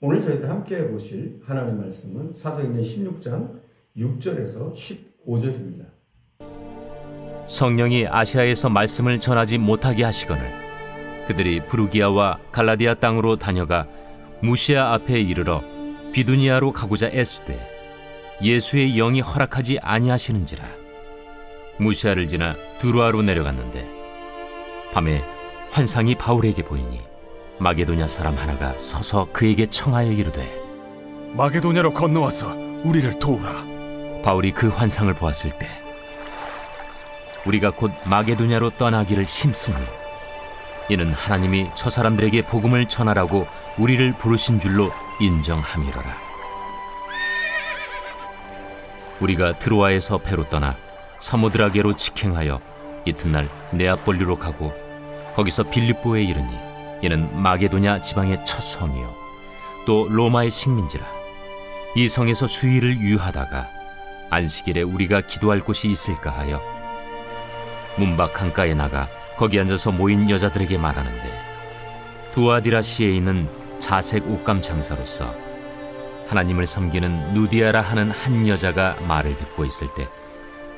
오늘 저희들 함께 보실 하나님의 말씀은 사도행전 16장 6절에서 15절입니다. 성령이 아시아에서 말씀을 전하지 못하게 하시거늘 그들이 부르기아와 갈라디아 땅으로 다녀가 무시아 앞에 이르러 비두니아로 가고자 애쓰되 예수의 영이 허락하지 아니하시는지라. 무시아를 지나 두루아로 내려갔는데 밤에 환상이 바울에게 보이니 마게도냐 사람 하나가 서서 그에게 청하여 이르되 마게도냐로 건너와서 우리를 도우라. 바울이 그 환상을 보았을 때 우리가 곧 마게도냐로 떠나기를 힘쓰니 이는 하나님이 저 사람들에게 복음을 전하라고 우리를 부르신 줄로 인정함이로라. 우리가 드로아에서 배로 떠나 사모드라게로 직행하여 이튿날 네아폴리로 가고 거기서 빌립보에 이르니 이는 마게도냐 지방의 첫 성이요 또 로마의 식민지라. 이 성에서 수일을 유하다가 안식일에 우리가 기도할 곳이 있을까 하여 문밖 강가에 나가 거기 앉아서 모인 여자들에게 말하는데 두아디라시에 있는 자색 옷감 장사로서 하나님을 섬기는 누디아라 하는 한 여자가 말을 듣고 있을 때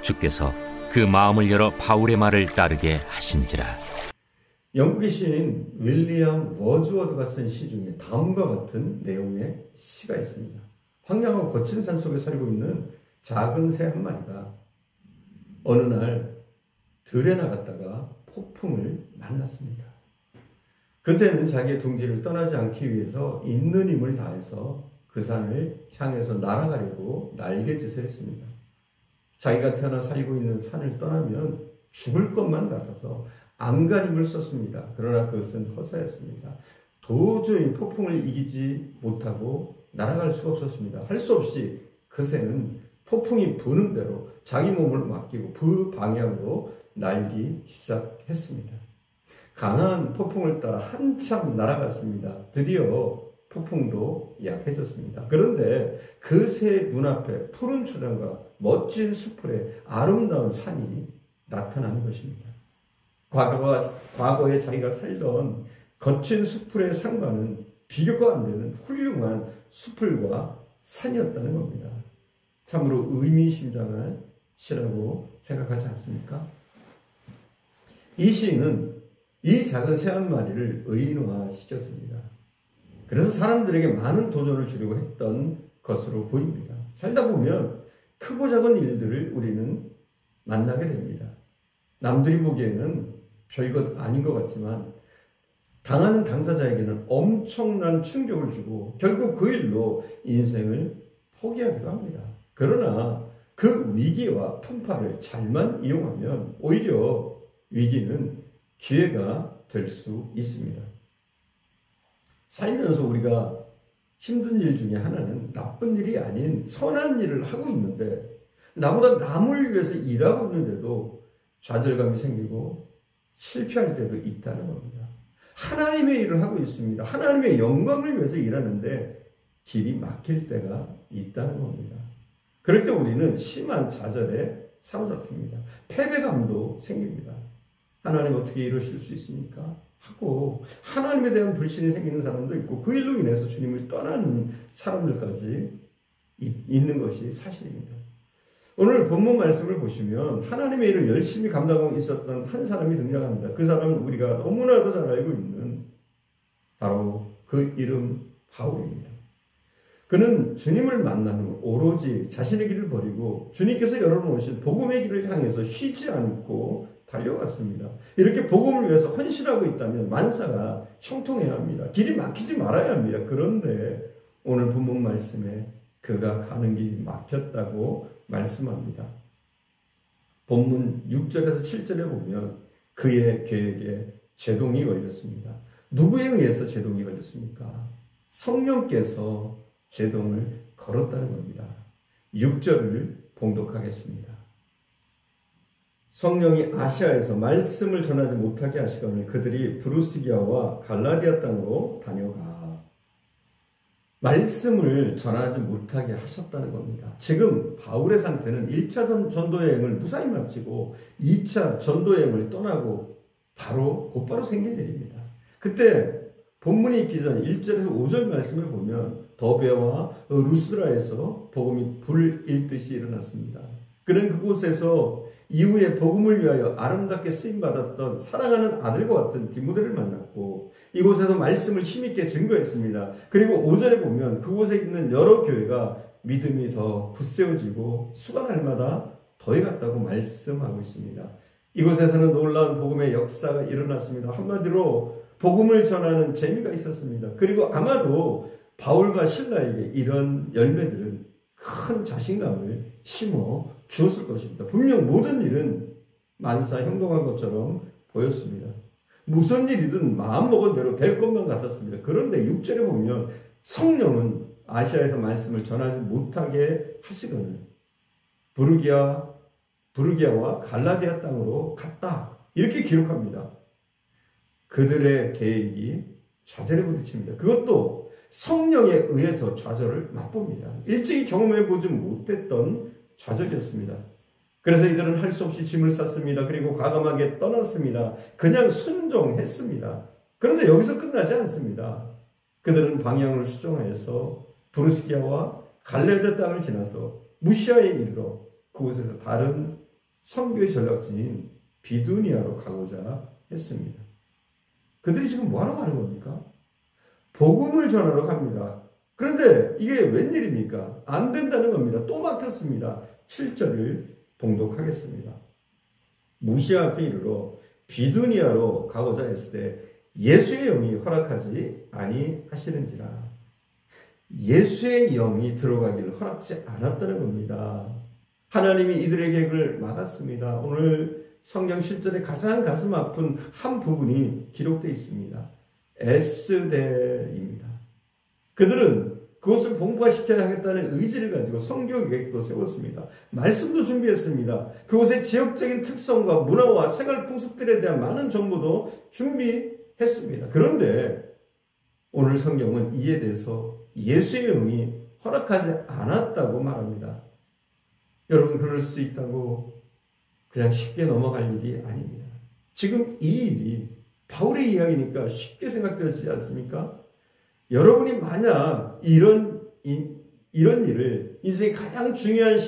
주께서 그 마음을 열어 바울의 말을 따르게 하신지라. 영국의 시인 윌리엄 워즈워드가 쓴 시 중에 다음과 같은 내용의 시가 있습니다. 황량하고 거친 산 속에 살고 있는 작은 새 한 마리가 어느 날 들에 나갔다가 폭풍을 만났습니다. 그 새는 자기의 둥지를 떠나지 않기 위해서 있는 힘을 다해서 그 산을 향해서 날아가려고 날개짓을 했습니다. 자기가 태어나 살고 있는 산을 떠나면 죽을 것만 같아서 안간힘을 썼습니다. 그러나 그것은 허사였습니다. 도저히 폭풍을 이기지 못하고 날아갈 수가 없었습니다. 할 수 없이 그 새는 폭풍이 부는 대로 자기 몸을 맡기고 그 방향으로 날기 시작했습니다. 강한 폭풍을 따라 한참 날아갔습니다. 드디어 폭풍도 약해졌습니다. 그런데 그 새 눈앞에 푸른 초장과 멋진 수풀에 아름다운 산이 나타나는 것입니다. 과거에 자기가 살던 거친 수풀의 산과는 비교가 안 되는 훌륭한 수풀과 산이었다는 겁니다. 참으로 의미심장한 시라고 생각하지 않습니까? 이 시인은 이 작은 새 한 마리를 의인화시켰습니다. 그래서 사람들에게 많은 도전을 주려고 했던 것으로 보입니다. 살다 보면 크고 작은 일들을 우리는 만나게 됩니다. 남들이 보기에는 별것 아닌 것 같지만 당하는 당사자에게는 엄청난 충격을 주고 결국 그 일로 인생을 포기하기도 합니다. 그러나 그 위기와 풍파를 잘만 이용하면 오히려 위기는 기회가 될 수 있습니다. 살면서 우리가 힘든 일 중에 하나는 나쁜 일이 아닌 선한 일을 하고 있는데 나보다 남을 위해서 일하고 있는데도 좌절감이 생기고 실패할 때도 있다는 겁니다. 하나님의 일을 하고 있습니다. 하나님의 영광을 위해서 일하는데 길이 막힐 때가 있다는 겁니다. 그럴 때 우리는 심한 좌절에 사로잡힙니다. 패배감도 생깁니다. 하나님 어떻게 이러실 수 있습니까? 하고 하나님에 대한 불신이 생기는 사람도 있고 그 일로 인해서 주님을 떠나는 사람들까지 있는 것이 사실입니다. 오늘 본문 말씀을 보시면 하나님의 일을 열심히 감당하고 있었던 한 사람이 등장합니다. 그 사람은 우리가 너무나도 잘 알고 있는 바로 그 이름 바울입니다. 그는 주님을 만난 후 오로지 자신의 길을 버리고 주님께서 열어놓으신 복음의 길을 향해서 쉬지 않고 달려갔습니다. 이렇게 복음을 위해서 헌신하고 있다면 만사가 형통해야 합니다. 길이 막히지 말아야 합니다. 그런데 오늘 본문 말씀에 그가 가는 길이 막혔다고 말씀합니다. 본문 6절에서 7절에 보면 그의 계획에 제동이 걸렸습니다. 누구에 의해서 제동이 걸렸습니까? 성령께서 제동을 걸었다는 겁니다. 6절을 봉독하겠습니다. 성령이 아시아에서 말씀을 전하지 못하게 하시거늘 그들이 브루시기아와 갈라디아 땅으로 다녀가 말씀을 전하지 못하게 하셨다는 겁니다. 지금 바울의 상태는 1차 전도여행을 무사히 마치고 2차 전도여행을 떠나고 곧바로 생긴 일입니다. 그때 본문이 있기 전 1절에서 5절 말씀을 보면 더베와 루스드라에서 복음이 불을 일듯이 일어났습니다. 그는 그곳에서 이후에 복음을 위하여 아름답게 쓰임받았던 사랑하는 아들과 같은 디모데를 만났고 이곳에서 말씀을 힘있게 증거했습니다. 그리고 5절에 보면 그곳에 있는 여러 교회가 믿음이 더 굳세워지고 수가 날마다 더해갔다고 말씀하고 있습니다. 이곳에서는 놀라운 복음의 역사가 일어났습니다. 한마디로 복음을 전하는 재미가 있었습니다. 그리고 아마도 바울과 실라에게 이런 열매들은 큰 자신감을 심어 주었을 것입니다. 분명 모든 일은 만사 형통한 것처럼 보였습니다. 무슨 일이든 마음먹은 대로 될 것만 같았습니다. 그런데 6절에 보면 성령은 아시아에서 말씀을 전하지 못하게 하시거늘 부르기아와 갈라디아 땅으로 갔다. 이렇게 기록합니다. 그들의 계획이 좌절에 부딪힙니다. 그것도 성령에 의해서 좌절을 맛봅니다. 일찍이 경험해보지 못했던 좌절이었습니다. 그래서 이들은 할 수 없이 짐을 쌌습니다. 그리고 과감하게 떠났습니다. 그냥 순종했습니다. 그런데 여기서 끝나지 않습니다. 그들은 방향을 수정하여서 부르스기아와 갈라디아 땅을 지나서 무시아에 이르러 그곳에서 다른 선교의 전략지인 비두니아로 가고자 했습니다. 그들이 지금 뭐하러 가는 겁니까? 복음을 전하러 갑니다. 그런데 이게 웬일입니까? 안 된다는 겁니다. 또 막혔습니다. 7절을 봉독하겠습니다. 무시아 앞에 이르러 비두니아로 가고자 했을 때 예수의 영이 허락하지 아니하시는지라. 예수의 영이 들어가기를 허락지 않았다는 겁니다. 하나님이 이들의 계획을 막았습니다. 오늘 성경 10절에 가장 가슴 아픈 한 부분이 기록되어 있습니다. 에스델입니다. 그들은 그것을 봉파시켜야 하겠다는 의지를 가지고 선교 계획도 세웠습니다. 말씀도 준비했습니다. 그곳의 지역적인 특성과 문화와 생활 풍습들에 대한 많은 정보도 준비했습니다. 그런데 오늘 성경은 이에 대해서 예수의 영이 허락하지 않았다고 말합니다. 여러분, 그럴 수 있다고 그냥 쉽게 넘어갈 일이 아닙니다. 지금 이 일이 바울의 이야기니까 쉽게 생각되지 않습니까? 여러분이 만약 이런 일을 인생의 가장 중요한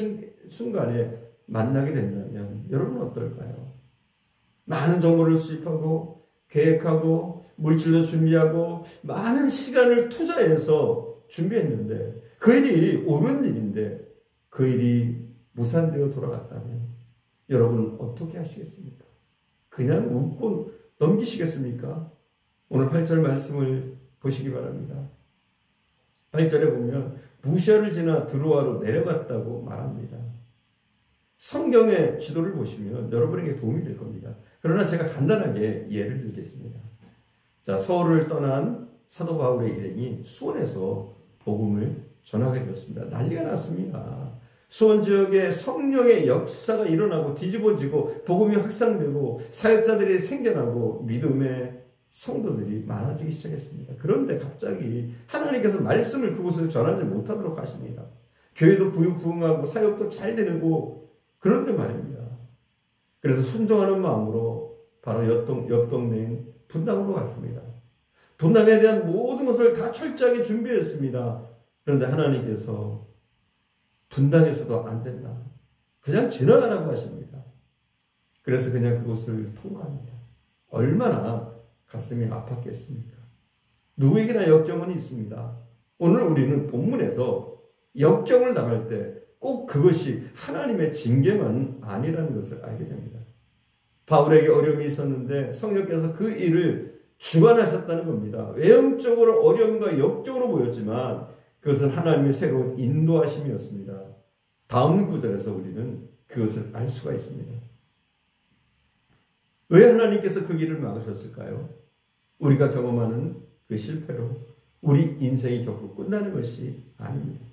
순간에 만나게 된다면 여러분은 어떨까요? 많은 정보를 수집하고 계획하고 물질도 준비하고 많은 시간을 투자해서 준비했는데 그 일이 옳은 일인데 그 일이 무산되어 돌아갔다면 여러분은 어떻게 하시겠습니까? 그냥 웃고 넘기시겠습니까? 오늘 8절 말씀을 보시기 바랍니다. 8절에 보면 무시아를 지나 드로아로 내려갔다고 말합니다. 성경의 지도를 보시면 여러분에게 도움이 될 겁니다. 그러나 제가 간단하게 예를 들겠습니다. 자, 서울을 떠난 사도 바울의 일행이 수원에서 복음을 전하게 되었습니다. 난리가 났습니다. 수원 지역에 성령의 역사가 일어나고 뒤집어지고 복음이 확산되고 사역자들이 생겨나고 믿음의 성도들이 많아지기 시작했습니다. 그런데 갑자기 하나님께서 말씀을 그곳에서 전하지 못하도록 하십니다. 교회도 부흥하고 사역도 잘 되고 그런데 말입니다. 그래서 순종하는 마음으로 바로 옆 동네인 분당으로 갔습니다. 분당에 대한 모든 것을 다 철저하게 준비했습니다. 그런데 하나님께서 분당에서도 안 된다. 그냥 지나가라고 하십니다. 그래서 그냥 그곳을 통과합니다. 얼마나 가슴이 아팠겠습니까? 누구에게나 역경은 있습니다. 오늘 우리는 본문에서 역경을 당할 때 꼭 그것이 하나님의 징계만은 아니라는 것을 알게 됩니다. 바울에게 어려움이 있었는데 성령께서 그 일을 주관하셨다는 겁니다. 외형적으로 어려움과 역경으로 보였지만 그것은 하나님의 새로운 인도하심이었습니다. 다음 구절에서 우리는 그것을 알 수가 있습니다. 왜 하나님께서 그 길을 막으셨을까요? 우리가 경험하는 그 실패로 우리 인생이 결국 끝나는 것이 아닙니다.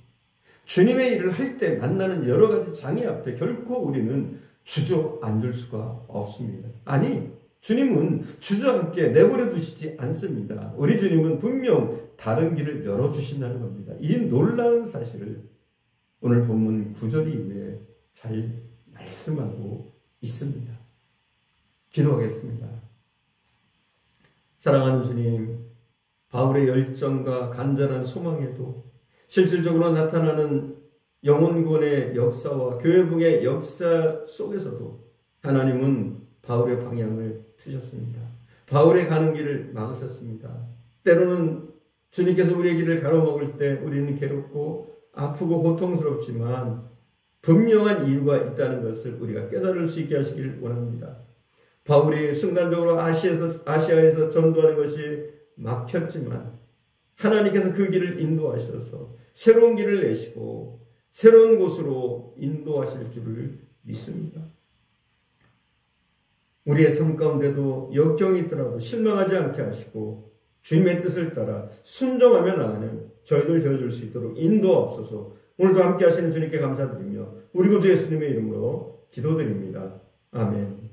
주님의 일을 할 때 만나는 여러 가지 장애 앞에 결코 우리는 주저앉을 수가 없습니다. 아니, 주님은 주저앉게 내버려 두시지 않습니다. 우리 주님은 분명 다른 길을 열어주신다는 겁니다. 이 놀라운 사실을 오늘 본문 9절 이후에 잘 말씀하고 있습니다. 기도하겠습니다. 사랑하는 주님, 바울의 열정과 간절한 소망에도 실질적으로 나타나는 영혼구원의 역사와 교회복의 역사 속에서도 하나님은 바울의 방향을 트셨습니다. 바울의 가는 길을 막으셨습니다. 때로는 주님께서 우리의 길을 가로막을 때 우리는 괴롭고 아프고 고통스럽지만 분명한 이유가 있다는 것을 우리가 깨달을 수 있게 하시길 원합니다. 바울이 순간적으로 아시아에서 전도하는 것이 막혔지만 하나님께서 그 길을 인도하셔서 새로운 길을 내시고 새로운 곳으로 인도하실 줄을 믿습니다. 우리의 삶 가운데도 역경이 있더라도 실망하지 않게 하시고 주님의 뜻을 따라 순종하며 나가는 저희들 되어줄 수 있도록 인도하옵소서. 오늘도 함께 하시는 주님께 감사드리며 우리 구주 예수님의 이름으로 기도드립니다. 아멘.